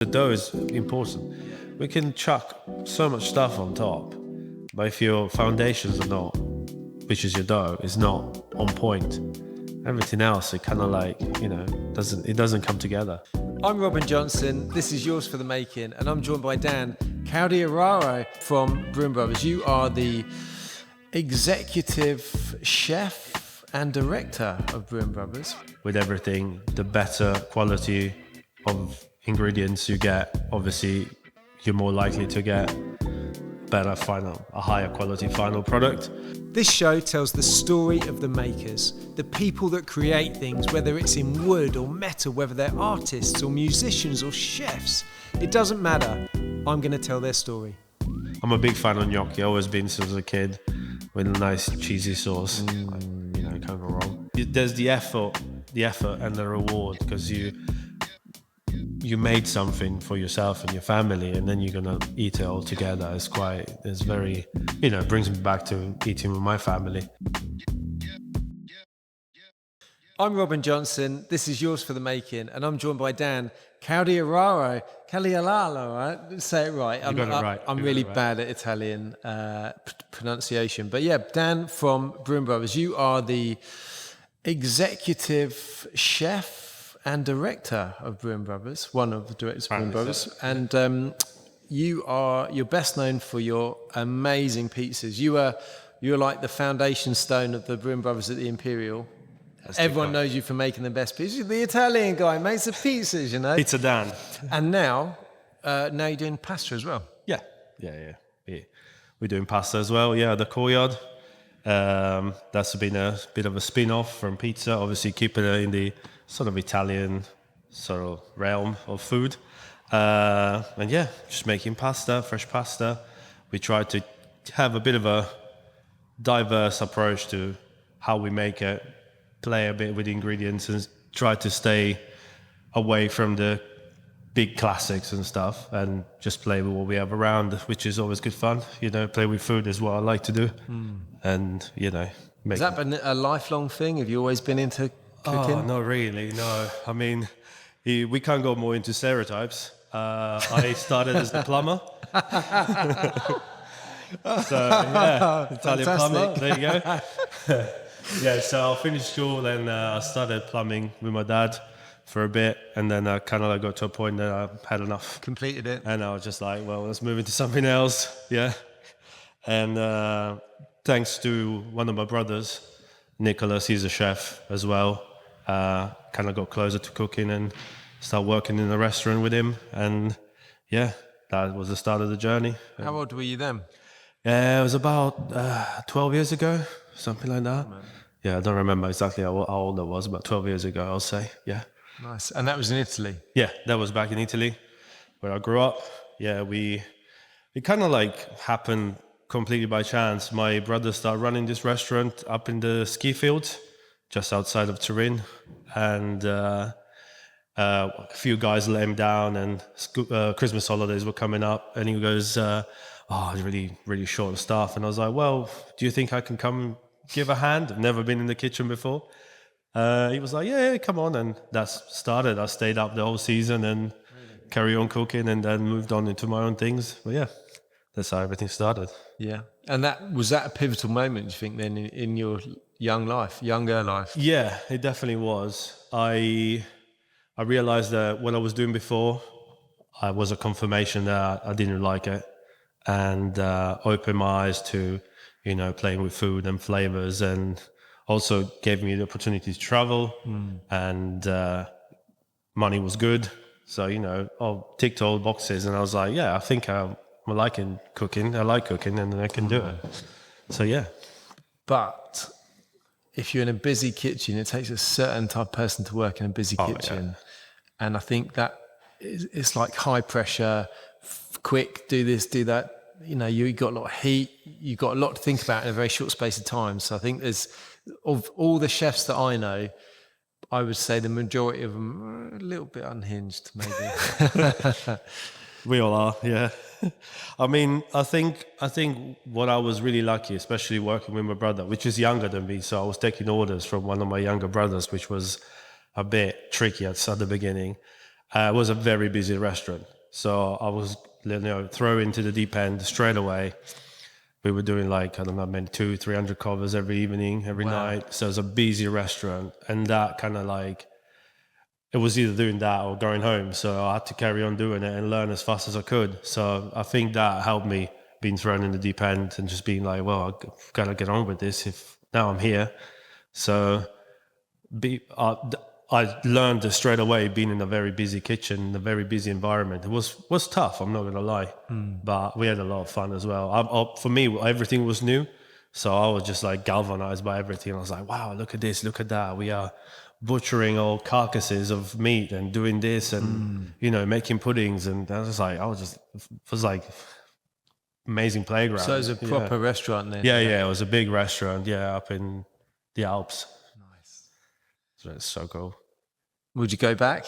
The dough is important. We can chuck so much stuff on top, but if your foundations are not, which is your dough, is not on point, everything else, it kind of like, doesn't come together. I'm Robin Johnson. This is Yours for the Making, and I'm joined by Dan Caldieraro from Brewing Brothers. You are the executive chef and director of Brewing Brothers. With everything, the better quality of ingredients you get, obviously you're more likely to get a higher quality final product. This show tells the story of the makers, the people that create things, whether it's in wood or metal, whether they're artists or musicians or chefs. It doesn't matter. I'm going to tell their story. I'm a big fan of gnocchi, always been since a kid, with a nice cheesy sauce. Can't go wrong. There's the effort and the reward, because you made something for yourself and your family, and then you're gonna eat it all together. It's very, brings me back to eating with my family. I'm Robin Johnson. This is Yours for the Making, and I'm joined by Dan Caldieraro. Caldieraro, right? Say it right. You got it right. I'm really bad at Italian pronunciation. But yeah, Dan from Brewing Brothers, you are the executive chef and director of Brewing Brothers, one of the directors of Brewing Brothers. And you're best known for your amazing pizzas. You're like the foundation stone of the Brewing Brothers at the Imperial. Everyone knows you for making the best pizzas. You're the Italian guy, makes the pizzas, Pizza Dan. And now you're doing pasta as well. Yeah. We're doing pasta as well. Yeah, the courtyard. That's been a bit of a spin-off from pizza, obviously keeping it in the sort of Italian sort of realm of food. And yeah, just making pasta, fresh pasta. We try to have a bit of a diverse approach to how we make it, play a bit with ingredients, and try to stay away from the big classics and stuff, and just play with what we have around, which is always good fun. Play with food is what I like to do. And, Has that been a lifelong thing? Have you always been into cooking? Oh, not really, no. I mean, we can't go more into stereotypes. I started as the plumber. So, yeah, Italian plumber, there you go. Yeah, so I finished school and I started plumbing with my dad for a bit, and then I kind of got to a point that I had enough. Completed it. And I was just like, well, let's move into something else, yeah. And thanks to one of my brothers, Nicholas, he's a chef as well, kind of got closer to cooking and started working in a restaurant with him. And yeah, that was the start of the journey. How old were you then? It was about 12 years ago, something like that. Oh, yeah, I don't remember exactly how old I was, about 12 years ago, I'll say, yeah. Nice. And that was in Italy? Yeah, that was back in Italy, where I grew up. Yeah, it kind of like happened completely by chance. My brother started running this restaurant up in the ski field, just outside of Turin. And a few guys let him down, and Christmas holidays were coming up, and he goes, it's really, really short of staff. And I was like, well, do you think I can come give a hand? I've never been in the kitchen before. He was like, yeah, come on. And that's started. I stayed up the whole season and carry on cooking, and then moved on into my own things. But yeah, that's how everything started. Yeah. And was that a pivotal moment, you think, then in your younger life? Yeah, it definitely was. I realized that what I was doing before, I was a confirmation that I didn't like it, and opened my eyes to, playing with food and flavors, and also gave me the opportunity to travel, and money was good. So, I ticked all boxes, and I was like, yeah, I think I'm liking cooking. I like cooking, and I can do it. So, yeah. But if you're in a busy kitchen, it takes a certain type of person to work in a busy kitchen. Yeah. And I think that it's like high pressure, quick, do this, do that. You got a lot of heat, you got a lot to think about in a very short space of time. So I think of all the chefs that I know, I would say the majority of them are a little bit unhinged, maybe. We all are, yeah. I mean, I think what I was really lucky, especially working with my brother, which is younger than me. So I was taking orders from one of my younger brothers, which was a bit tricky at the beginning. It was a very busy restaurant. So I was, thrown into the deep end straight away. We were doing like, I don't know, maybe 200-300 covers every evening, every night. So it was a busy restaurant. And that kind of like, it was either doing that or going home. So I had to carry on doing it and learn as fast as I could. So I think that helped me being thrown in the deep end and just being like, well, I've got to get on with this if now I'm here. So I learned straight away being in a very busy kitchen, a very busy environment. It was tough, I'm not going to lie. But we had a lot of fun as well. For me, everything was new. So I was just like galvanized by everything. I was like, wow, look at this, look at that. We are butchering all carcasses of meat and doing this and, making puddings. And I was like amazing playground. So it was a proper restaurant then? Yeah, it was a big restaurant, up in the Alps. Nice. So it's so cool. Would you go back?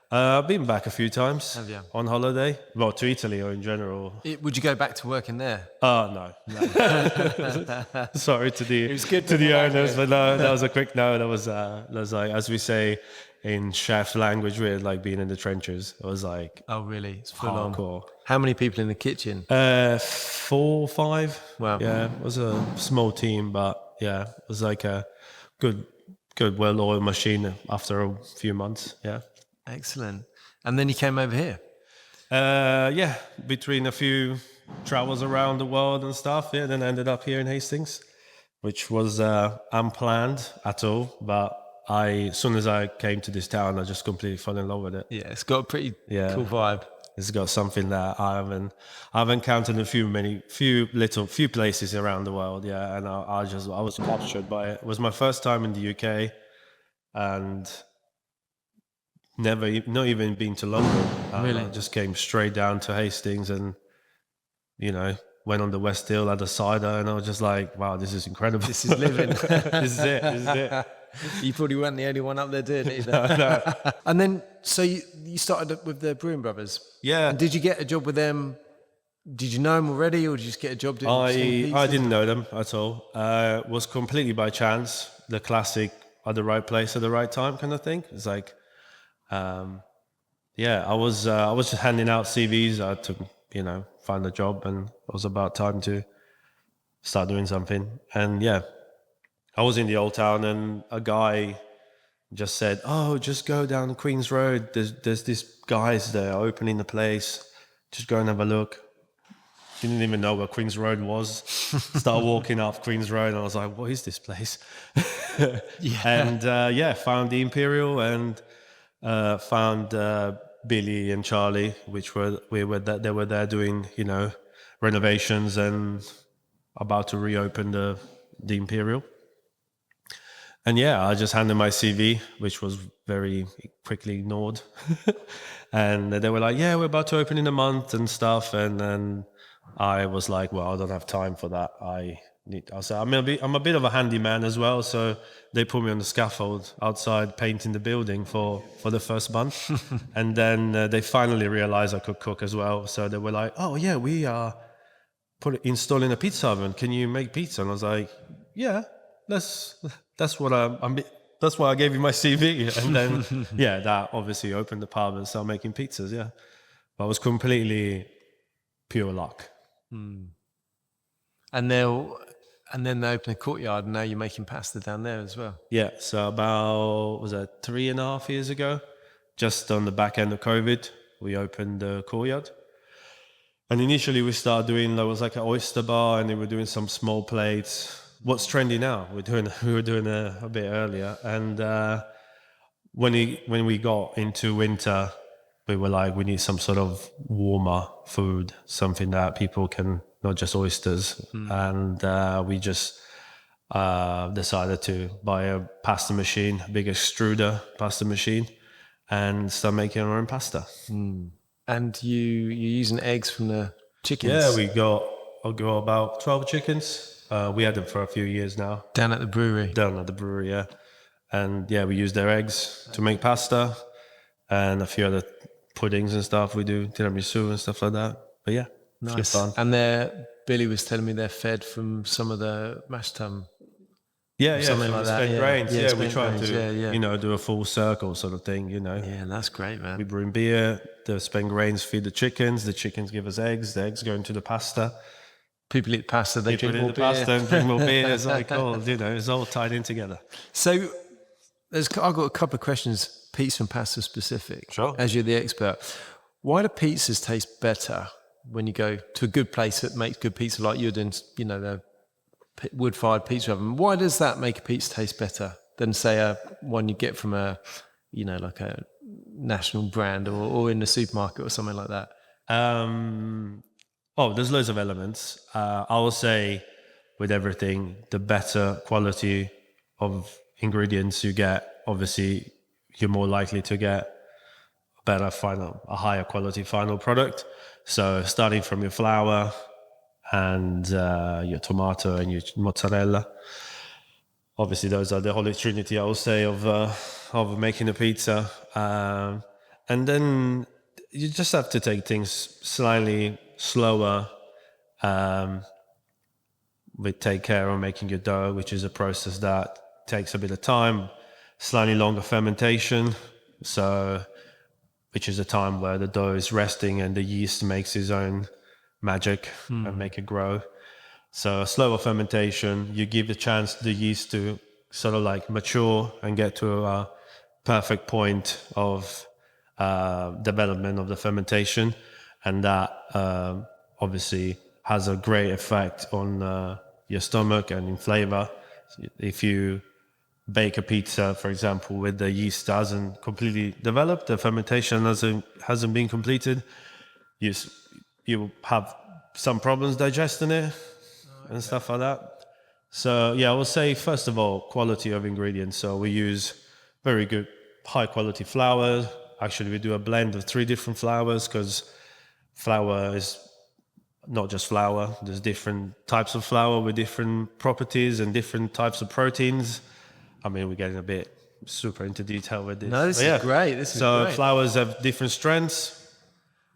I've been back a few times. Have you? On holiday. Well, to Italy or in general. Would you go back to working there? Oh, no. Sorry to the owners, but no, that was a quick no. That was like, as we say in chef language, we're like being in the trenches. It was like, oh, really? It's full hardcore. On. How many people in the kitchen? 4 or 5. Wow. Yeah, it was a small team, but yeah, it was like a good, well-oiled machine after a few months. Yeah. Excellent. And then you came over here? Between a few travels around the world and stuff. Yeah, then I ended up here in Hastings, which was unplanned at all. But as soon as I came to this town, I just completely fell in love with it. Yeah, it's got a pretty cool vibe. It's got something that I've encountered in few places around the world. Yeah, and I was captured by it. It was my first time in the UK, and not even been to London. Really? I just came straight down to Hastings and, went on the West Hill, had a cider, and I was just like, wow, this is incredible. This is living. This is it. You probably weren't the only one up there doing it either. No. And then, so you started with the Brewing Brothers. Yeah. And did you get a job with them? Did you know them already, or did you just get a job doing I didn't know them at all. It was completely by chance, the classic at the right place at the right time kind of thing. It's like, I was just handing out CVs. I had to, find a job, and it was about time to start doing something. And I was in the old town, and a guy just said, "Oh, just go down Queen's Road. There's these guys there opening the place. Just go and have a look." Didn't even know where Queen's Road was. Started walking up Queen's Road, and I was like, "What is this place?" And found the Imperial and found Billy and Charlie, they were there doing renovations and about to reopen the Imperial. And I just handed my CV, which was very quickly ignored. And they were like, "Yeah, we're about to open in a month and stuff." And then I was like, "Well, I don't have time for that. I'm a bit of a handyman as well." So they put me on the scaffold outside painting the building for the first month. And then they finally realized I could cook as well. So they were like, "Oh yeah, we are installing a pizza oven. Can you make pizza?" And I was like, "Yeah, that's why I gave you my CV." And then, that obviously opened the pub and started making pizzas. Yeah. But it was completely pure luck. And then they opened a courtyard, and now you're making pasta down there as well. Yeah. So about, 3.5 years ago, just on the back end of COVID, we opened the courtyard. And initially we started doing, there was like an oyster bar, and they were doing some small plates. What's trendy now? We were doing a bit earlier. And when we got into winter, we were like, we need some sort of warmer food, something that people can, not just oysters. And we just decided to buy a pasta machine, a big extruder pasta machine, and start making our own pasta. And you're using eggs from the chickens? Yeah, I'll go about 12 chickens. We had them for a few years now. Down at the brewery? Down at the brewery, yeah. And we use their eggs to make pasta and a few other puddings and stuff. We do tiramisu and stuff like that. But yeah, nice. It's good fun. And Billy was telling me they're fed from some of the mash tun. Yeah, something so like we that. spend grains. Yeah, we spent try grains, to, do a full circle sort of thing, Yeah, that's great, man. We brew beer, the spent grains feed the chickens give us eggs, the eggs go into the pasta. People eat pasta, they People drink eat more the beer. pasta and drink more beer, as I call it, it's all tied in together. So I've got a couple of questions, pizza and pasta specific. Sure. As you're the expert, why do pizzas taste better when you go to a good place that makes good pizza, like you're doing, the wood-fired pizza oven? Why does that make a pizza taste better than, say, one you get from like a national brand or in the supermarket or something like that? There's loads of elements. I will say, with everything, the better quality of ingredients you get, obviously, you're more likely to get a higher quality final product. So starting from your flour and your tomato and your mozzarella, obviously those are the holy trinity, I will say, of making a pizza. And then you just have to take things slightly slower. We take care of making your dough, which is a process that takes a bit of time, slightly longer fermentation. So, which is a time where the dough is resting and the yeast makes its own magic and make it grow. So a slower fermentation, you give the chance to the yeast to sort of like mature and get to a perfect point of development of the fermentation. And that obviously has a great effect on your stomach and in flavor. If you bake a pizza, for example, with the yeast hasn't completely developed, the fermentation hasn't been completed, you have some problems digesting it and stuff like that. So I will say, first of all, quality of ingredients. So we use very good, high quality flour. Actually, we do a blend of 3 different flours, because flour is not just flour. There's different types of flour with different properties and different types of proteins. I mean, we're getting a bit super into detail with this. No, this is great. So flours have different strengths,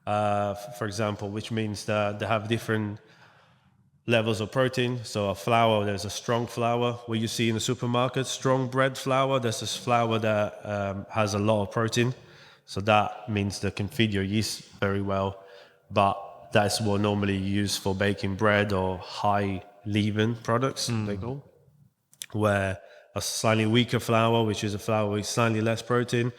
for example, which means that they have different levels of protein. So a flour, there's a strong flour, what you see in the supermarket, strong bread flour. There's this flour that has a lot of protein. So that means that can feed your yeast very well. But that's what normally you use for baking bread or high leaven products, they call. Where a slightly weaker flour, which is a flour with slightly less protein,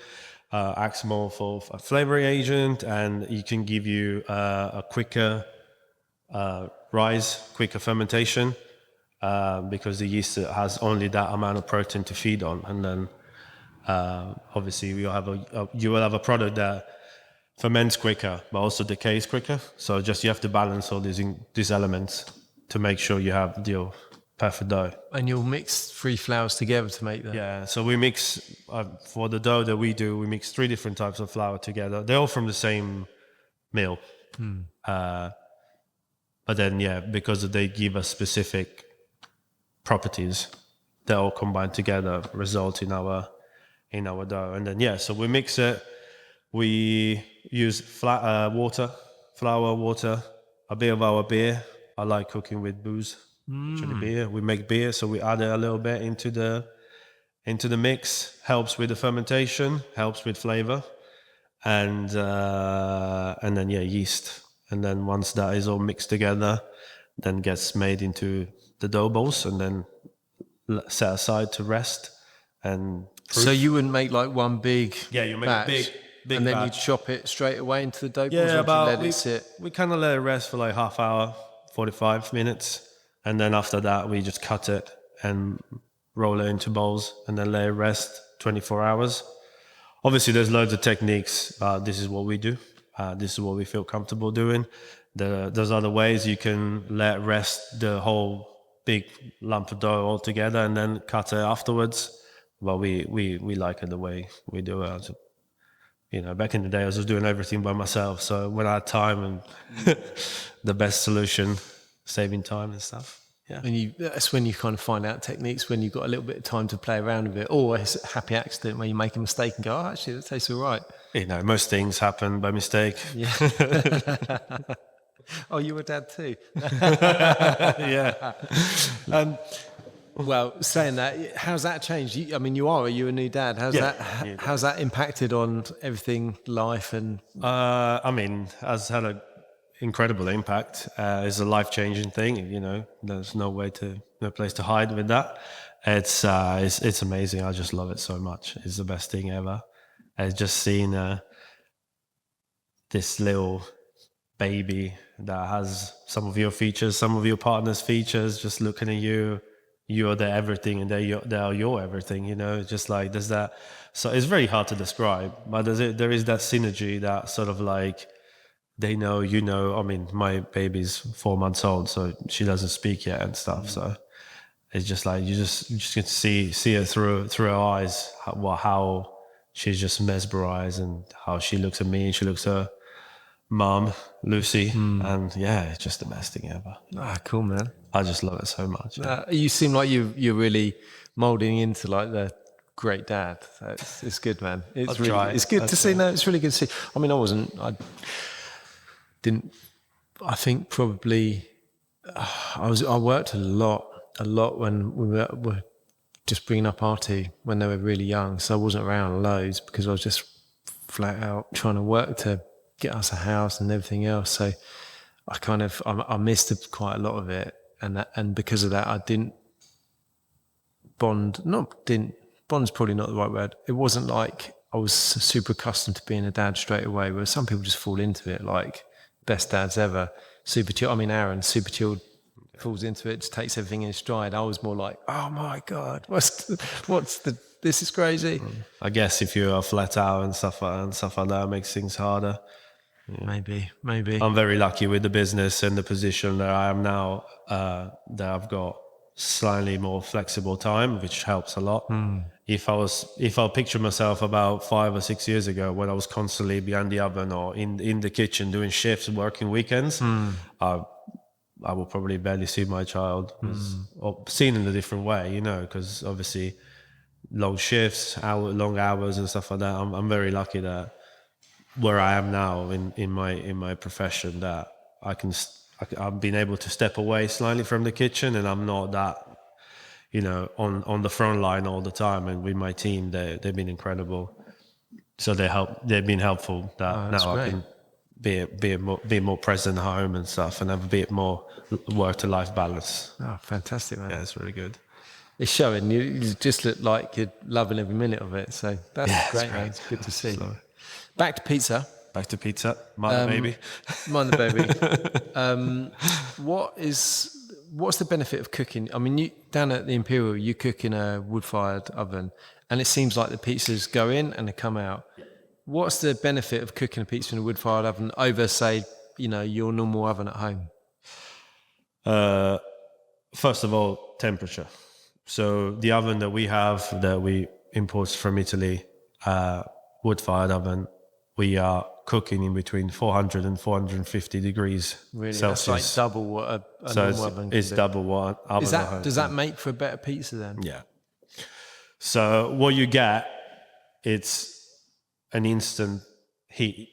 acts more for a flavoring agent, and it can give you a quicker quicker fermentation, because the yeast has only that amount of protein to feed on. And then obviously you will have a product that ferments quicker but also decays quicker. So you have to balance all these elements to make sure you have your perfect dough. And you'll mix 3 flours together to make that? Yeah, so we mix, for the dough that we do, we mix 3 different types of flour together. They're all from the same mill. But then, because they give us specific properties, they all combined together result in our dough. And then, so we mix it. We use flour, water, a bit of our beer. I like cooking with booze. Actually, beer. We make beer, so we add it a little bit into the mix. Helps with the fermentation, helps with flavor, and then yeast. And then once that is all mixed together, then gets made into the dough balls and then set aside to rest. And so you wouldn't make like one big you make batch, a big and then batch. you chop it straight away into the dough balls, or do you let it sit? We kind of let it rest for like half hour, 45 minutes. And then after that, we just cut it and roll it into bowls and then let it rest 24 hours. Obviously, there's loads of techniques. This is what we do. This is what we feel comfortable doing. There's other ways you can let rest the whole big lump of dough all together and then cut it afterwards. But we like it the way we do it. Back in the day, I was just doing everything by myself. So when I had time and the best solution, saving time and stuff. Yeah. And that's when you kind of find out techniques, when you've got a little bit of time to play around with it, or it's a happy accident where you make a mistake and go, oh, actually, that tastes all right. Most things happen by mistake. Yeah. Oh, you were dad too. Yeah. Well, saying that, how's that changed? Are you a new dad? How's that impacted on everything, life and? Has had an incredible impact. It's a life-changing thing. There's no place to hide with that. It's amazing. I just love it so much. It's the best thing ever. I've just seen this little baby that has some of your features, some of your partner's features, just looking at you. You're their everything, and they are your everything. Just like there's that. So it's very hard to describe, but there is that synergy that sort of like they know, my baby's 4 months old, so she doesn't speak yet and stuff. So it's just like you just get to see her through her eyes, how she's just mesmerized, and how she looks at me, and she looks at her mom, Lucy, and it's just the best thing ever. Cool, man. I just love it so much. You seem like you're really molding into like the great dad. So it's good, man. It's good to see. No, it's really good to see. I think probably I worked a lot when we were just bringing up Artie when they were really young. So I wasn't around loads because I was just flat out trying to work to get us a house and everything else. So I missed quite a lot of it. And because of that, I didn't bond. Bond's probably not the right word. It wasn't like I was super accustomed to being a dad straight away, where some people just fall into it, like best dads ever. Super chilled. Aaron, super chilled, falls into it, just takes everything in stride. I was more like, oh my God, this is crazy. I guess if you're flat out and stuff like that, it makes things harder. Yeah. Maybe. I'm very lucky with the business and the position that I am now, that I've got slightly more flexible time, which helps a lot. If I picture myself about 5 or 6 years ago, when I was constantly behind the oven or in the kitchen doing shifts, working weekends, I will probably barely see my child, or seen in a different way, because obviously long shifts, long hours and stuff like that. I'm very lucky that where I am now in my profession, that I've been able to step away slightly from the kitchen, and I'm not that, on the front line all the time. And with my team, they've been incredible. So they've been helpful. That now I can be more present at home and stuff, and have a bit more work to life balance. Oh, fantastic, man! Yeah, it's really good. It's showing. You just look like you're loving every minute of it. So that's great, man. It's good to see. Back to pizza. Mind the baby. What's the benefit of cooking? You down at the Imperial, you cook in a wood-fired oven, and it seems like the pizzas go in and they come out. What's the benefit of cooking a pizza in a wood-fired oven over, say, your normal oven at home? First of all, temperature. So the oven that we import from Italy, wood-fired oven, we are cooking in between 400 and 450 degrees Celsius. That's like double what a normal oven can do. It's double what an oven. Does that make for a better pizza then? Yeah. So what you get, it's an instant heat.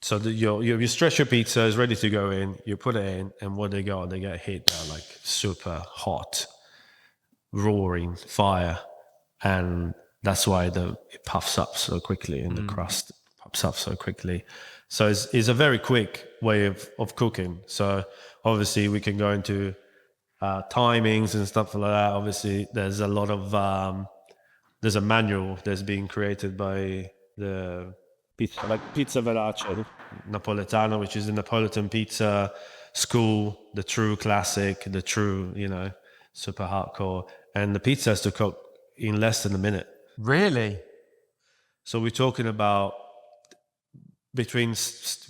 So you stretch your pizza, is ready to go in, you put it in, and what they get hit. They're like super hot, roaring fire, and that's why it puffs up so quickly, and the crust pops up so quickly. So it's a very quick way of cooking. So obviously we can go into timings and stuff like that. Obviously there's a lot of there's a manual that's being created by the Pizza Verace Napoletano, which is the Napolitan pizza school, the true classic, the true, super hardcore. And the pizza has to cook in less than a minute. Really? So we're talking about between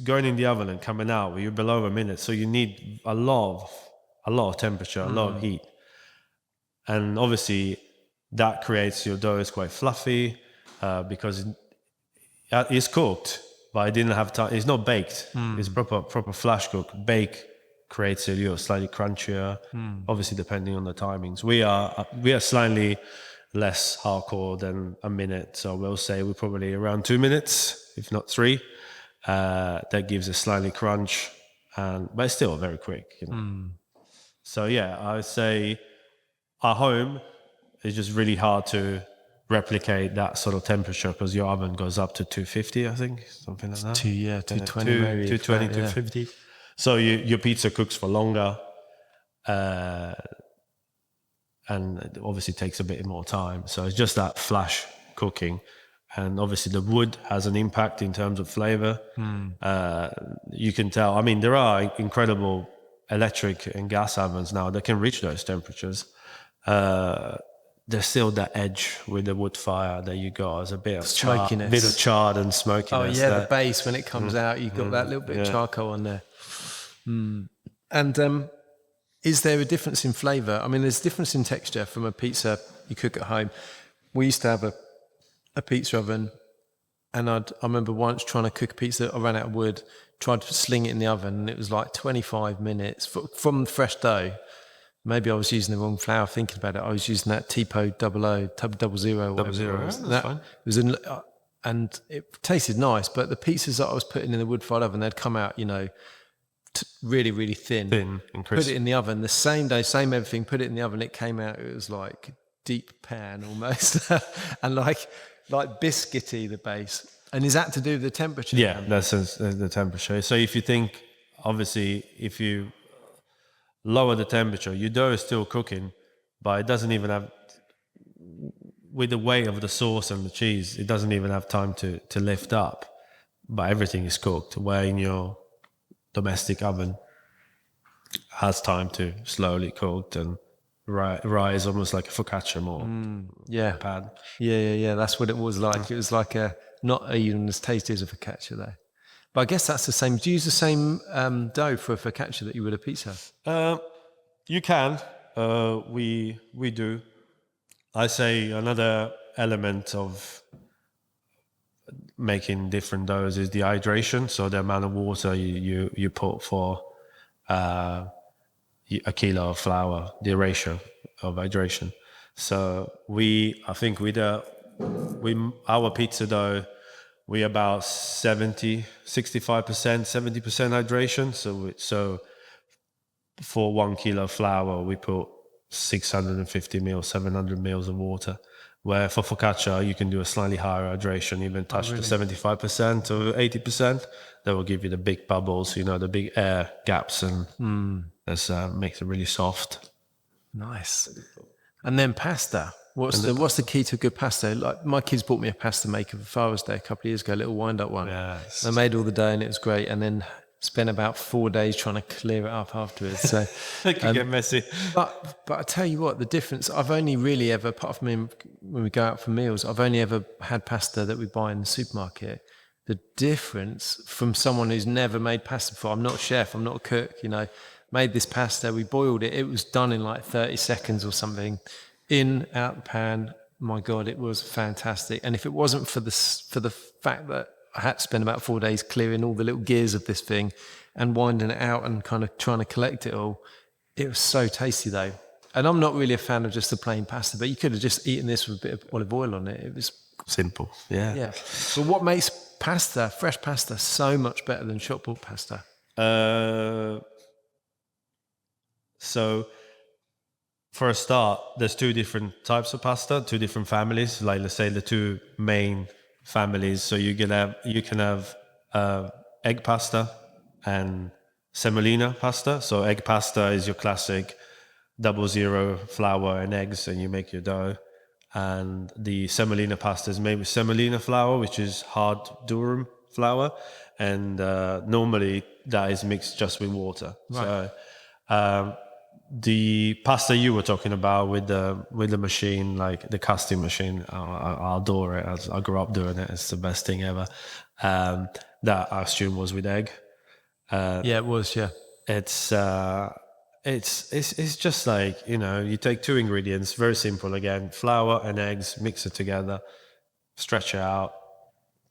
going in the oven and coming out, you're below a minute. So you need a lot of temperature, a lot of heat. And obviously that creates your dough is quite fluffy because it's cooked, but I didn't have time. It's not baked. It's proper flash cook. Bake creates it slightly crunchier. Obviously, depending on the timings. We are slightly less hardcore than a minute, so we'll say we're probably around 2 minutes, if not 3. That gives a slightly crunch, but it's still very quick. So yeah, I would say at home it's just really hard to replicate that sort of temperature because your oven goes up to 250, I think, something like that. 220 maybe. 220, 250. So your pizza cooks for longer, and it obviously takes a bit more time. So it's just that flash cooking. And obviously the wood has an impact in terms of flavor. You can tell. I mean, there are incredible electric and gas ovens now that can reach those temperatures. There's still that edge with the wood fire that you got as a bit of smokiness, bit of charred and smokiness. Oh yeah, the base when it comes out, you've got that little bit of charcoal on there. And is there a difference in flavour? I mean, there's a difference in texture from a pizza you cook at home. We used to have a pizza oven, and I remember once trying to cook a pizza. I ran out of wood, tried to sling it in the oven, and it was like 25 minutes from fresh dough. Maybe I was using the wrong flour. Thinking about it, I was using that Tipo 00, Double zero. That's fine. It was and it tasted nice, but the pizzas that I was putting in the wood-fired oven, they'd come out, really, really thin and crisp. Put it in the oven the same day, same everything. Put it in the oven, it came out. It was like deep pan almost, and like biscuity the base. And is that to do with the temperature? Yeah, that's the temperature. So if you think, obviously, if you lower the temperature, your dough is still cooking, but it doesn't even have, with the weight of the sauce and the cheese, it doesn't even have time to lift up, but everything is cooked. Where in your domestic oven has time to slowly cook and rise almost like a focaccia more. Pad. Yeah. That's what it was like. It was like not even as tasty as a focaccia though. But I guess that's the same. Do you use the same dough for a focaccia that you would a pizza? You can. We do. I say another element of making different doughs is the hydration. So the amount of water you put for a kilo of flour, the ratio of hydration. So I think with our pizza dough, we about 65%, 70% hydration. So for 1 kilo of flour, we put 650 mils, 700 mils of water. Where for focaccia, you can do a slightly higher hydration, even touch to 75% or 80%. That will give you the big bubbles, the big air gaps, and that makes it really soft. Nice. And then pasta. What's the key to a good pasta? Like my kids bought me a pasta maker for Father's Day a couple of years ago, a little wind-up one. Yes. I made all the dough and it was great, and then spent about 4 days trying to clear it up afterwards. So it can get messy. But I tell you what, the difference, I've only really ever, apart from when we go out for meals, I've only ever had pasta that we buy in the supermarket. The difference from someone who's never made pasta before, I'm not a chef, I'm not a cook, made this pasta, we boiled it, it was done in like 30 seconds or something, in, out the pan. My God, it was fantastic. And if it wasn't for the fact that I had to spend about 4 days clearing all the little gears of this thing and winding it out and kind of trying to collect it all, it was so tasty though. And I'm not really a fan of just the plain pasta, but you could have just eaten this with a bit of olive oil on it. It was simple. Yeah. But what makes pasta, fresh pasta, so much better than shop bought pasta? So for a start, there's 2 different types of pasta, 2 different families. Like let's say the 2 main families. So you can have egg pasta and semolina pasta. So egg pasta is your classic 00 flour and eggs, and you make your dough. And the semolina pasta is made with semolina flour, which is hard durum flour, and normally that is mixed just with water. Right. So the pasta you were talking about with the machine, like the casting machine, I adore it. I grew up doing it. It's the best thing ever. That I assume was with egg. It was. Yeah. It's just like, you take 2 ingredients, very simple again, flour and eggs, mix it together, stretch it out,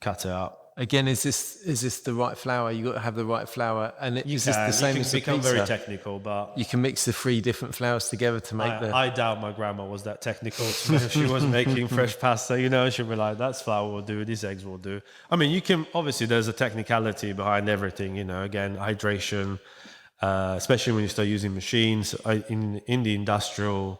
cut it up. Again, is this the right flour? You got to have the right flour, and is this the same as the pizza? You can become very technical, but you can mix the 3 different flours together to make I doubt my grandma was that technical. She was making fresh pasta, she'd be like, "That's flour will do. These eggs will do." I mean, you can obviously there's a technicality behind everything. Again, hydration, especially when you start using machines in the industrial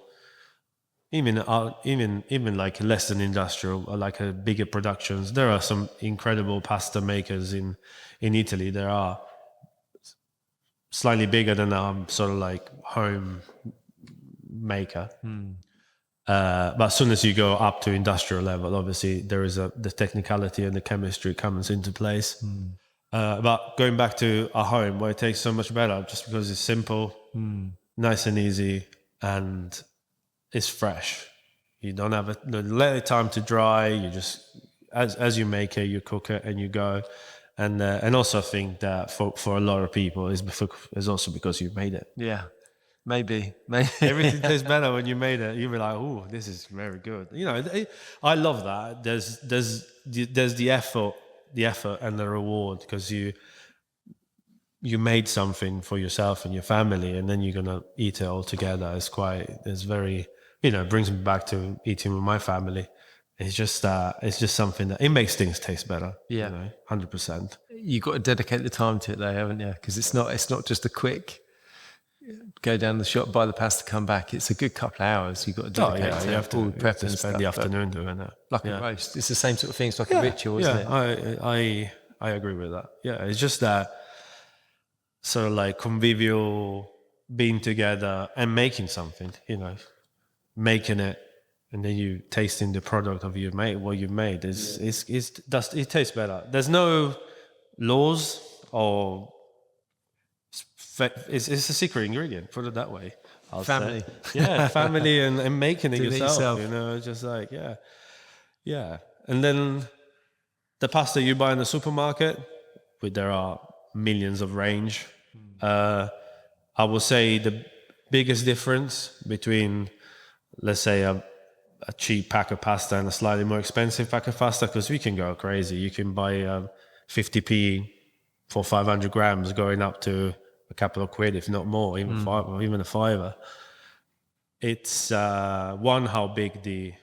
even like less than industrial, or like a bigger productions. There are some incredible pasta makers in Italy. There are slightly bigger than sort of like home maker. But as soon as you go up to industrial level, obviously there is the technicality and the chemistry comes into place. But going back to a home where it tastes so much better, just because it's simple, nice and easy, and it's fresh. You don't have let it time to dry. You just as you make it, you cook it and you go. And also I think that for a lot of people is also because you made it. Yeah, maybe. Everything tastes better when you made it. You'll be like, oh, this is very good. I love that. There's the effort and the reward, because you made something for yourself and your family, and then you're gonna eat it all together. It's very, it brings me back to eating with my family. It's just something that it makes things taste better. Yeah, 100%. You got to dedicate the time to it, though, haven't you? Because it's not just a quick go down the shop, buy the pasta, come back. It's a good couple of hours. You've got to dedicate to you have to all the prep and spend stuff, the afternoon doing it. Like a roast. It's the same sort of thing. It's like a ritual, isn't it? I agree with that. Yeah, it's just that sort of like convivial being together and making something, making it, and then you tasting the product of what you made it tastes better. There's no laws or it's a secret ingredient. Put it that way. Family. Family and making it yourself. Just like yeah. And then the pasta you buy in the supermarket, there are millions of range. I will say the biggest difference between, let's say, a cheap pack of pasta and a slightly more expensive pack of pasta, because we can go crazy. You can buy 50p for 500 grams, going up to a couple of quid, if not more, even even a fiver. It's one, how big the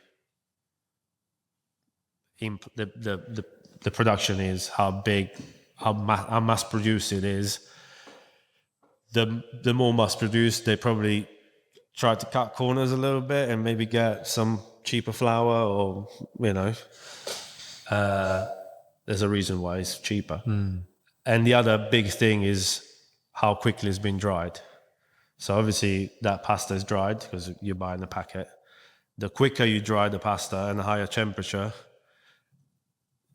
production is, how big, how mass produced it is. The more mass produced, they probably try to cut corners a little bit and maybe get some cheaper flour, or there's a reason why it's cheaper. And the other big thing is how quickly it's been dried. So obviously that pasta is dried because you're buying a packet. The quicker you dry the pasta and the higher temperature,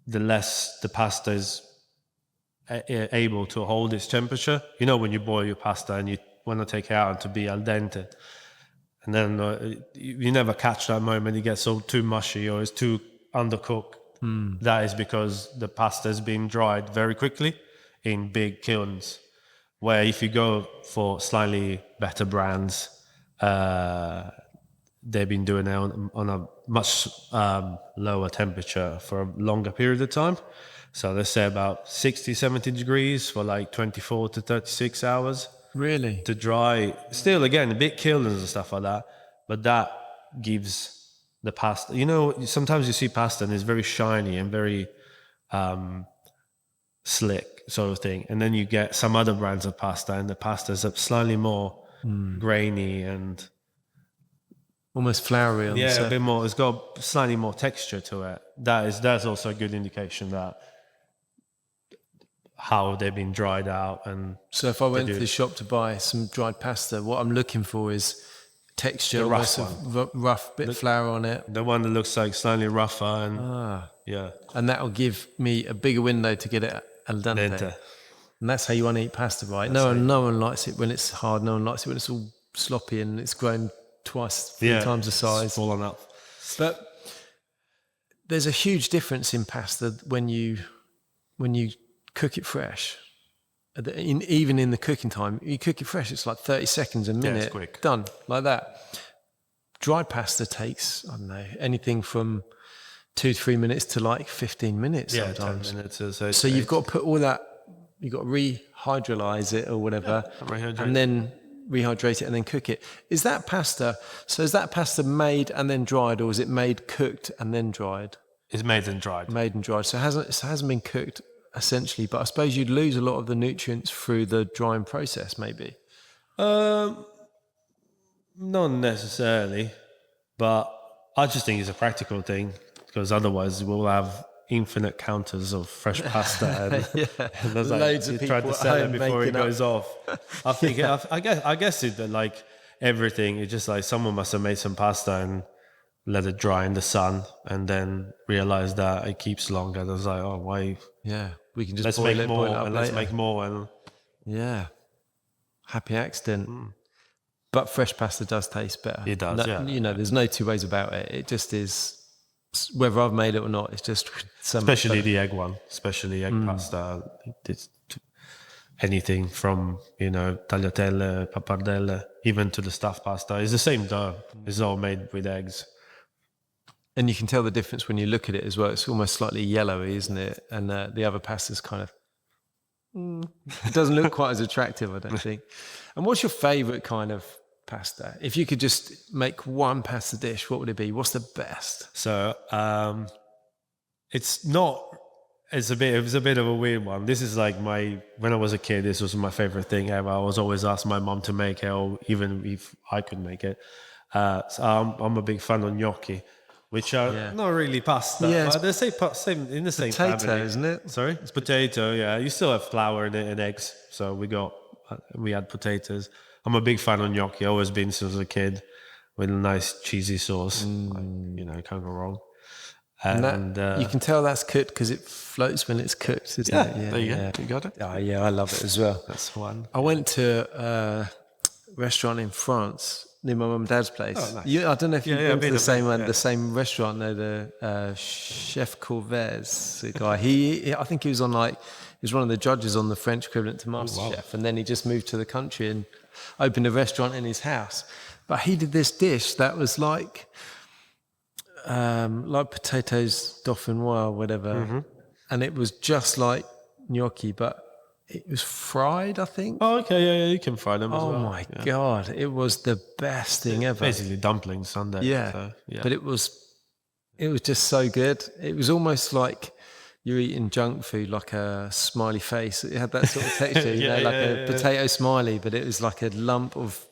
the less the pasta is able to hold its temperature. When you boil your pasta and you want to take it out to be al dente, and then you never catch that moment it gets too mushy or it's too undercooked. That is because the pasta has been dried very quickly in big kilns, where if you go for slightly better brands, they've been doing it on a much lower temperature for a longer period of time. So let's say about 60, 70 degrees for like 24 to 36 hours. Really? To dry. Still, again, a bit kilns and stuff like that. But that gives the pasta... sometimes you see pasta and it's very shiny and very slick sort of thing. And then you get some other brands of pasta and the pasta is slightly more grainy and... almost floury. A bit more. It's got slightly more texture to it. That's also a good indication that how they've been dried out. And so if I went to the shop to buy some dried pasta, what I'm looking for is texture, the rough one. Rough bit of flour on it. The one that looks like slightly rougher and and that will give me a bigger window to get it al dente. And that's how you want to eat pasta, right? No one likes it when it's hard. No one likes it when it's all sloppy and it's grown twice, 3 times the size. It's fallen up. But there's a huge difference in pasta when you cook it fresh. Even in the cooking time, you cook it fresh, it's like 30 seconds, a minute, it's quick. Done, like that. Dried pasta takes, I don't know, anything from 2 to 3 minutes to like 15 minutes sometimes. 10 minutes. So you've got to put all that, you've got to rehydrolyze it or whatever, and then rehydrate it and then cook it. Is that pasta made and then dried, or is it made, cooked and then dried? It's made and dried. Made and dried. So it hasn't been cooked essentially, but I suppose you'd lose a lot of the nutrients through the drying process, maybe. Not necessarily. But I just think it's a practical thing, because otherwise we'll have infinite counters of fresh pasta, and there's Loads of you people try to at sell it home before it making up. goes off. I think I guess it like everything. It's just like someone must have made some pasta and let it dry in the sun, and then realize that it keeps longer. There's like, oh, why? Yeah, we can just Let's boil make it, more, boil it up and later. let's make more, and Yeah, happy accident. But fresh pasta does taste better. It does, No, yeah. You know, there's no two ways about it. It just is. Whether I've made it or not, it's just so much especially better. the egg one, especially egg pasta. It's anything from tagliatelle, pappardelle, even to the stuffed pasta. It's the same dough. It's all made with eggs. And you can tell the difference when you look at it as well. It's almost slightly yellowy, isn't it? And the other pasta's kind of... it doesn't look quite as attractive, I don't think. And what's your favourite kind of pasta? If you could just make one pasta dish, what would it be? What's the best? So it's not. It's a bit of a weird one. This is like when I was a kid, this was my favorite thing ever. I was always asking my mom to make it, or even if I could make it. So I'm a big fan of gnocchi, which are not really pasta. Yeah, but they say same in the same potato, family, isn't it? Sorry, it's potato. Yeah, you still have flour and eggs. So we had potatoes. I'm a big fan of gnocchi. Always been since I was a kid, with a nice cheesy sauce. Like, can't go wrong. And you can tell that's cooked because it floats when it's cooked, isn't it? Yeah, there you go. You got it. Oh, yeah, I love it as well. That's one. I went to a restaurant in France near my mum and dad's place. Oh, nice. I don't know if you've been to been the same yeah. one, the same restaurant. No, the Chef Corvez, the guy. I think he was on he was one of the judges on the French equivalent to MasterChef, and then he just moved to the country and opened a restaurant in his house. But he did this dish that was like potatoes dauphinoise or whatever, and it was just like gnocchi, but it was fried, I think. Oh, okay, yeah, you can fry them as well. Oh my god, it was the best thing ever. Basically dumplings Sunday. Yeah, So, yeah. but it was just so good. It was almost like you're eating junk food, like a smiley face. It had that sort of texture, a potato smiley, but it was like a lump of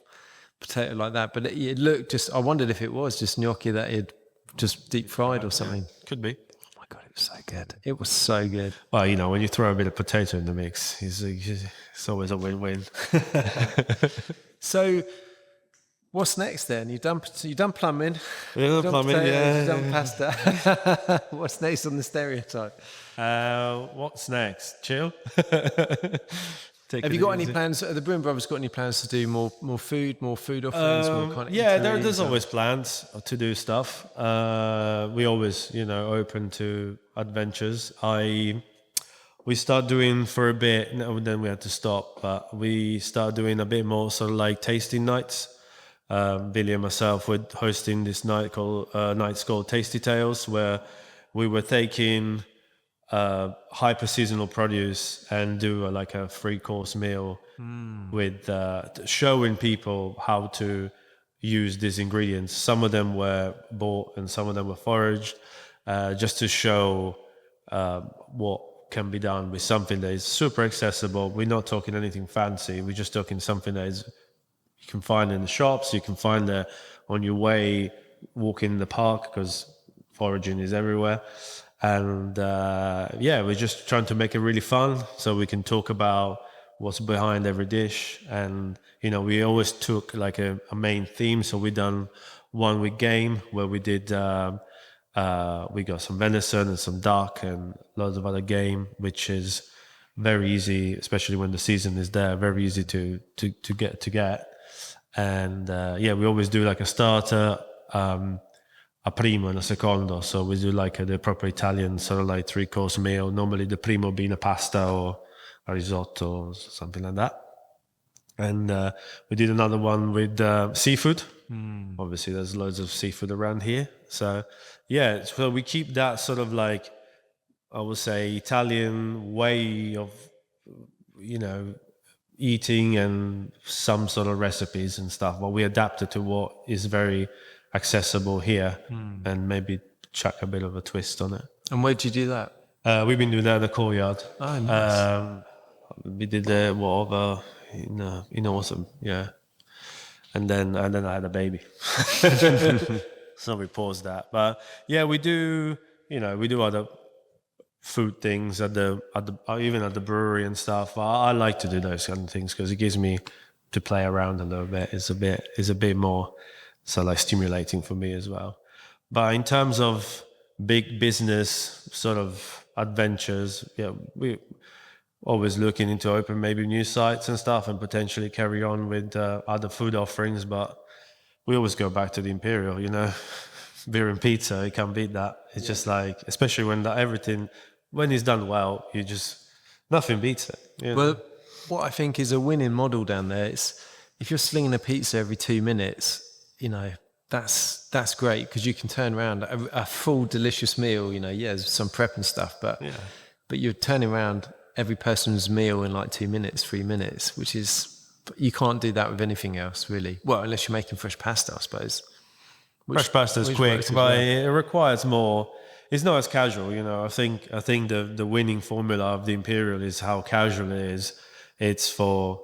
potato like that. But it looked just. I wondered if it was just gnocchi that it just deep fried or something. Could be. Oh my god, it was so good. It was so good. Well, when you throw a bit of potato in the mix, it's always a win-win. So, what's next then? You've done plumbing. Yeah, plumbing, You've done pasta. What's next on the stereotype? What's next? Chill. Have you got any plans? Have the Brewing Brothers got any plans to do more food offerings? More kind of there's always plans to do stuff. We always, open to adventures. We start doing for a bit, then we had to stop, but we start doing a bit more sort of like tasting nights. Billy and myself were hosting this nights called Tasty Tales, where we were taking hyper seasonal produce and do a 3-course meal with showing people how to use these ingredients. Some of them were bought and some of them were foraged, just to show what can be done with something that is super accessible. We're not talking anything fancy. We're just talking something that is you can find in the shops. You can find there on your way walking in the park, because foraging is everywhere. And we're just trying to make it really fun so we can talk about what's behind every dish. And, we always took a main theme. So we done one with game where we did, we got some venison and some duck and loads of other game, which is very easy, especially when the season is there, very easy to get. And we always do a starter, a primo and a secondo. So we do the proper Italian sort of 3-course meal. Normally the primo being a pasta or a risotto or something like that. And we did another one with seafood. Obviously there's loads of seafood around here. So so we keep that sort of I would say Italian way of, eating and some sort of recipes and stuff, but we adapted to what is very accessible here and maybe chuck a bit of a twist on it. And where'd you do that? We've been doing that in the courtyard. Oh, nice. We did over in Awesome, yeah. And then I had a baby. So we paused that. But yeah, we do other food things at the even at the brewery and stuff. I like to do those kind of things because it gives me to play around a little bit. It's a bit more so like stimulating for me as well. But in terms of big business sort of adventures, yeah, we always looking into open maybe new sites and stuff and potentially carry on with other food offerings. But we always go back to the Imperial, beer and pizza. You can't beat that. It's just like, especially when it's done well, nothing beats it. Well, what I think is a winning model down there is if you're slinging a pizza every 2 minutes, that's great because you can turn around a full delicious meal. There's some prep and stuff, but you're turning around every person's meal in like 2 minutes, 3 minutes, which is, you can't do that with anything else really. Well, unless you're making fresh pasta, I suppose. Fresh pasta is quick, but it requires more. It's not as casual, I think the winning formula of the Imperial is how casual it is. It's for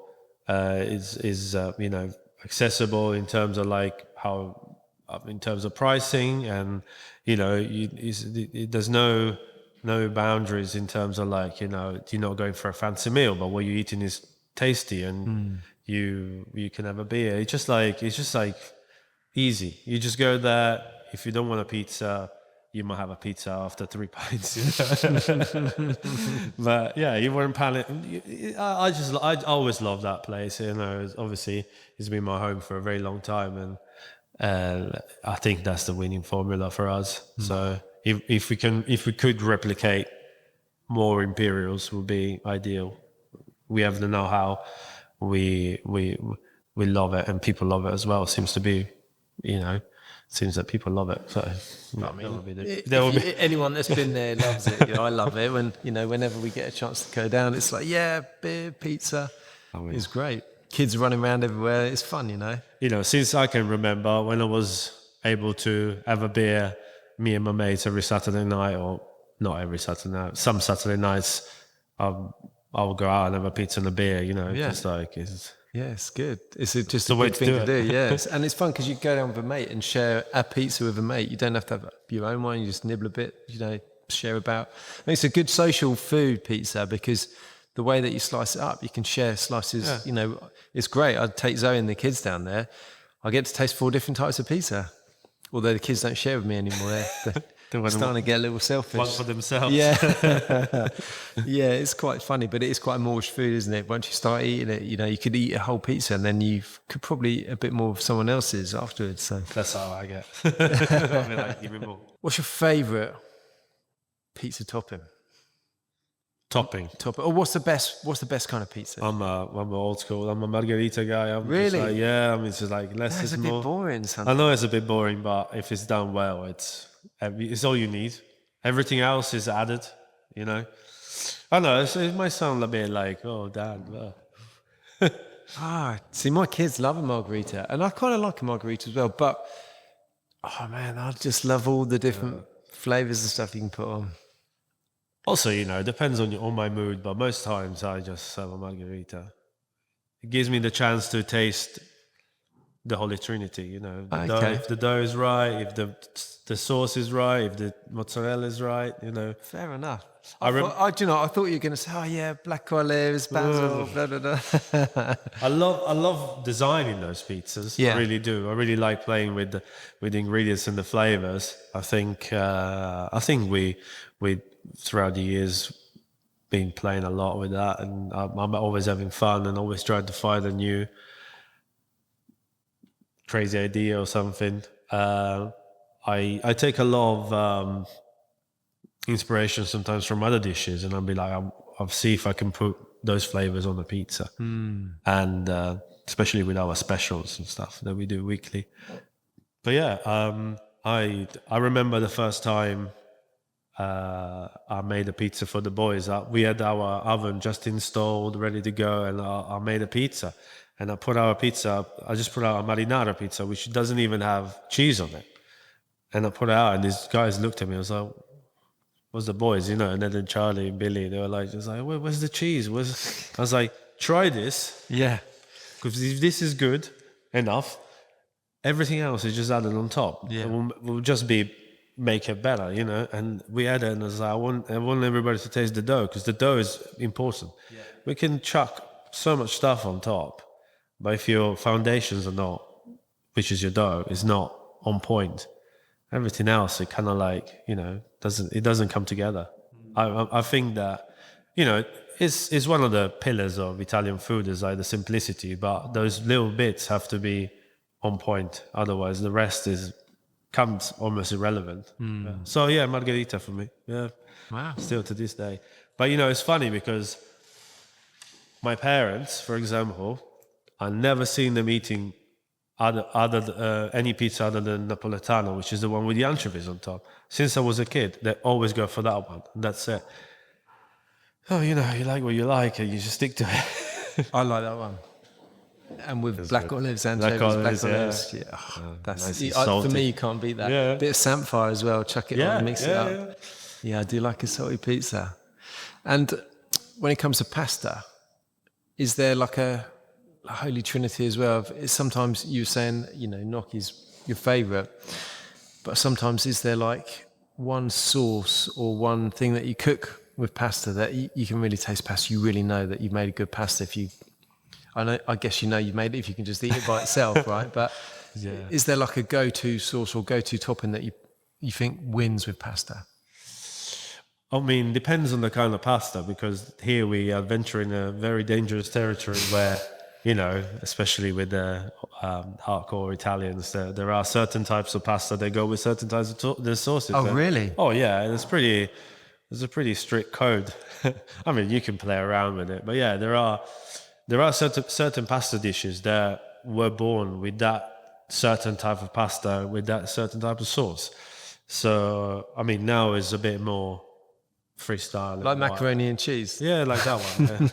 accessible in terms of like how in terms of pricing, and there's no boundaries in terms of like you're not going for a fancy meal, but what you're eating is tasty, and you can have a beer. It's just like easy. You just go there. If you don't want a pizza, you might have a pizza after 3 pints. But yeah, you weren't panicking. I always love that place. Obviously it's been my home for a very long time, and I think that's the winning formula for us. So if we could replicate more Imperials, would be ideal. We have the know-how. We love it, and people love it as well. Seems that people love it. So anyone that's been there loves it. I love it when whenever we get a chance to go down, it's like beer, pizza. It's great. Kids running around everywhere. It's fun. Since I can remember when I was able to have a beer, me and my mates every Saturday night, or not every Saturday night, some Saturday nights, I'll go out and have a pizza and a beer. It's good. It's just a good thing to do. Yes, and it's fun because you go down with a mate and share a pizza with a mate. You don't have to have your own one. You just nibble a bit. Share about. And it's a good social food, pizza, because the way that you slice it up, you can share slices. Yeah. It's great. I'd take Zoe and the kids down there. I get to taste 4 different types of pizza. Although the kids don't share with me anymore. They're starting to get a little selfish. One for themselves. Yeah. Yeah, it's quite funny, but it is quite a Moorish food, isn't it? Once you start eating it, you could eat a whole pizza and then you could probably eat a bit more of someone else's afterwards. So that's how I get. Give me more. What's your favourite pizza topping? Topping. Or what's the best kind of pizza? I'm old school. I'm a margherita guy. Really? It's just like less is more. It's a bit boring sometimes. I know it's a bit boring, but if it's done well, it's all you need. Everything else is added, I know, it might sound a bit like, oh, Dad. See, my kids love a margherita, and I kind of like a margherita as well, but, oh man, I just love all the different flavours and stuff you can put on. Also, it depends on my mood, but most times I just have a margherita. It gives me the chance to taste the Holy Trinity, if the dough is right, if the sauce is right, if the mozzarella is right, Fair enough. I thought you were going to say, black olives, basil, blah, blah, blah. I love designing those pizzas. Yeah. I really do. I really like playing with the ingredients and the flavors. I think we throughout the years been playing a lot with that, and I'm always having fun and always trying to find a new crazy idea or something. I take a lot of inspiration sometimes from other dishes, and I'll be like, I'll see if I can put those flavors on the pizza, and especially with our specials and stuff that we do weekly. But I remember the first time I made a pizza for the boys. We had our oven just installed, ready to go, and I made a pizza. And I put our pizza, I just put out a marinara pizza, which doesn't even have cheese on it. And I put it out, and these guys looked at me. I was like, what's the boys, and then Charlie and Billy, they were like, where's the cheese? I was like, try this. Yeah. Because if this is good enough, everything else is just added on top. Yeah. We'll just make it better, you know. And we add it, and I want everybody to taste the dough, because the dough is important. Yeah. We can chuck so much stuff on top, but if your foundations are not, which is your dough, is not on point, everything else, it kind of like, you know, doesn't come together. I think that, you know, it's one of the pillars of Italian food, is like the simplicity, but those little bits have to be on point. Otherwise, the rest comes almost irrelevant. Yeah. So yeah, margherita for me. Yeah. Wow. Still to this day. But you know, it's funny because my parents, for example, I never seen them eating any pizza other than Napoletano, which is the one with the anchovies on top. Since I was a kid, they always go for that one. And that's it. Oh, you know, you like what you like, and you just stick to it. I like that one. And with black olives, anchovies, black olives. Yeah. Oh, that's nice for me, you can't beat that. Yeah. Bit of samphire as well. Chuck it on, mix it up. Yeah, I do like a salty pizza. And when it comes to pasta, is there like a holy trinity as well? Sometimes you're saying, you know, gnocchi's your favourite, but sometimes is there like one sauce or one thing that you cook with pasta that you can really taste pasta? You really know that you've made a good pasta I guess you know you've made it if you can just eat it by itself, right? But is there like a go-to sauce or go-to topping that you think wins with pasta? I mean, depends on the kind of pasta, because here we are venturing a very dangerous territory where, you know, especially with the hardcore Italians, there are certain types of pasta that go with certain types of the sauces. Oh, really? Oh, yeah. There's a pretty strict code. I mean, you can play around with it, but yeah, there are certain pasta dishes that were born with that certain type of pasta with that certain type of sauce. So, I mean, now is a bit more freestyle. Like macaroni and cheese? Yeah, like that one.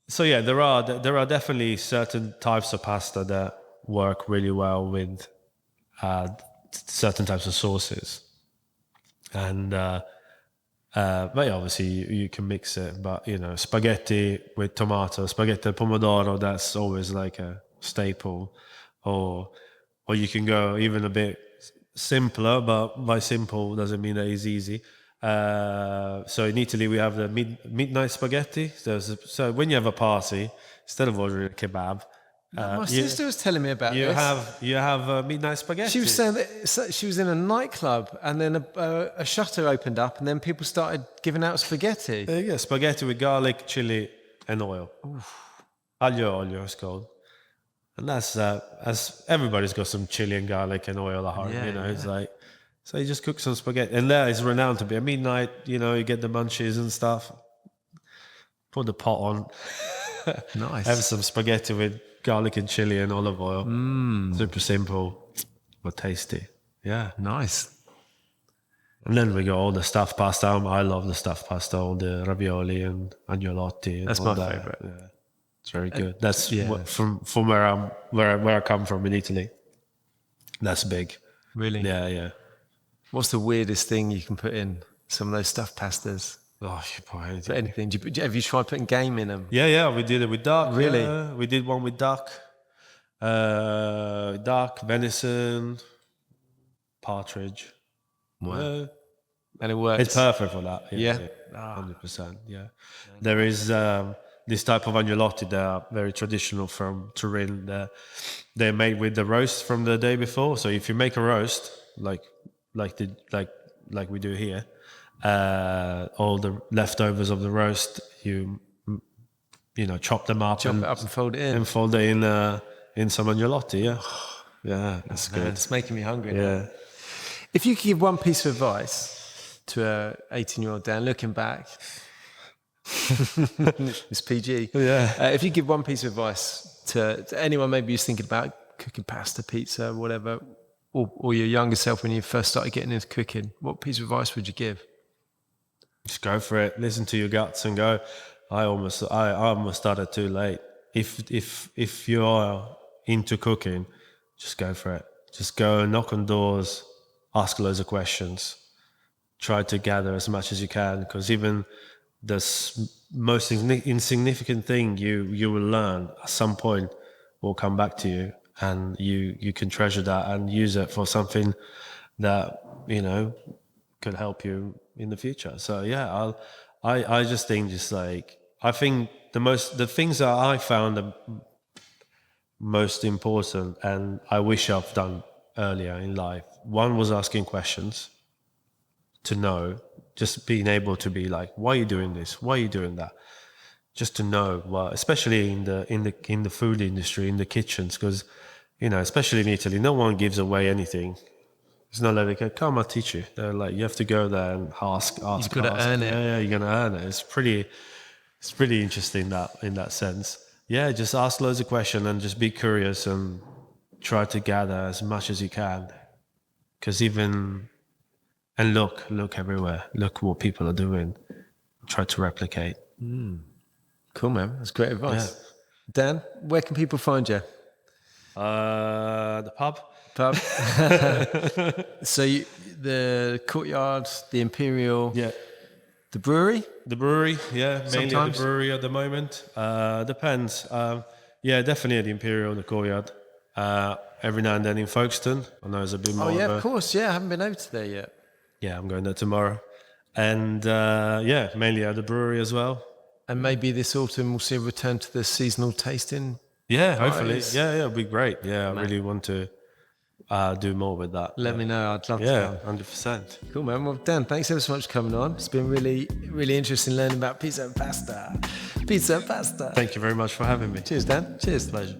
So yeah, there are definitely certain types of pasta that work really well with certain types of sauces, and but yeah, obviously you can mix it. But you know, spaghetti with tomato, spaghetti and pomodoro, that's always like a staple. Or you can go even a bit simpler, but by simple doesn't mean that it's easy. So in Italy we have the midnight spaghetti. So when you have a party, instead of ordering a kebab, my sister was telling me about this. You have midnight spaghetti. She was saying that she was in a nightclub, and then a shutter opened up, and then people started giving out spaghetti. Yeah, spaghetti with garlic, chili, and oil. Oof. Aglio olio, it's called. And that's as everybody's got some chili and garlic and oil at home. You know, it's like, so you just cook some spaghetti, and that is renowned to be a midnight. You know, you get the munchies and stuff. Put the pot on. Nice. Have some spaghetti with garlic and chili and olive oil. Super simple, but tasty. Yeah, nice. And then we got all the stuffed pasta. I love the stuffed pasta, all the ravioli and agnolotti. That's my favorite. Yeah. It's very good. That's from where I come from in Italy. That's big. Really? Yeah. What's the weirdest thing you can put in some of those stuffed pastas? Oh, you put anything. Have you tried putting game in them? Yeah. We did it with duck. Really? Yeah. We did one with duck. Duck, venison, partridge. Wow. And it works. It's perfect for that. Yeah. 100%. Yeah. There is this type of agnolotti that are very traditional from Turin. They're made with the roast from the day before. So if you make a roast like we do here, all the leftovers of the roast, you chop them up, it up and fold it in some agnolotti. Yeah, that's good. It's making me hungry now. Yeah. If you could give one piece of advice to a 18-year-old Dan looking back, it's PG. Yeah. If you give one piece of advice to anyone maybe who's thinking about cooking pasta, pizza, whatever, or your younger self when you first started getting into cooking, what piece of advice would you give? Just go for it. Listen to your guts and go. I almost started too late. If you are into cooking, just go for it. Just go and knock on doors, ask loads of questions, try to gather as much as you can, because even most insignificant thing you will learn at some point will come back to you, and you can treasure that and use it for something that could help you in the future. So yeah, I just think I think the things that I found the most important, and I wish I've done earlier in life. One was asking questions to know, just being able to be like, why are you doing this? Why are you doing that? Just to know, well, especially in the food industry, in the kitchens, because especially in Italy, no one gives away anything. It's not like they go, come, I'll teach you. They're like, you have to go there and ask. You've got to earn it. Yeah, you're gonna earn it. It's pretty interesting in that sense. Yeah, just ask loads of questions and just be curious and try to gather as much as you can. Because look everywhere. Look what people are doing. Try to replicate. Cool, man. That's great advice. Yeah. Dan, where can people find you? The pub. So the Courtyard, the Imperial, Yeah. the brewery? The brewery, yeah, mainly at Sometimes. the brewery at the moment. Depends. Yeah, definitely at the Imperial, the Courtyard. Every now and then in Folkestone. I know it's a bit more. Oh, yeah, of course. Yeah, I haven't been over to there yet. Yeah, I'm going there tomorrow. And yeah, mainly at the brewery as well. And maybe this autumn we'll see a return to the seasonal tasting. Yeah, hopefully. Nice. Yeah, it'll be great. Yeah, I really want to do more with that. Let me know. I'd love to. Yeah, 100%. Cool, man. Well, Dan, thanks ever so much for coming on. It's been really, really interesting learning about pizza and pasta. Pizza and pasta. Thank you very much for having me. Cheers, Dan. Cheers. Pleasure.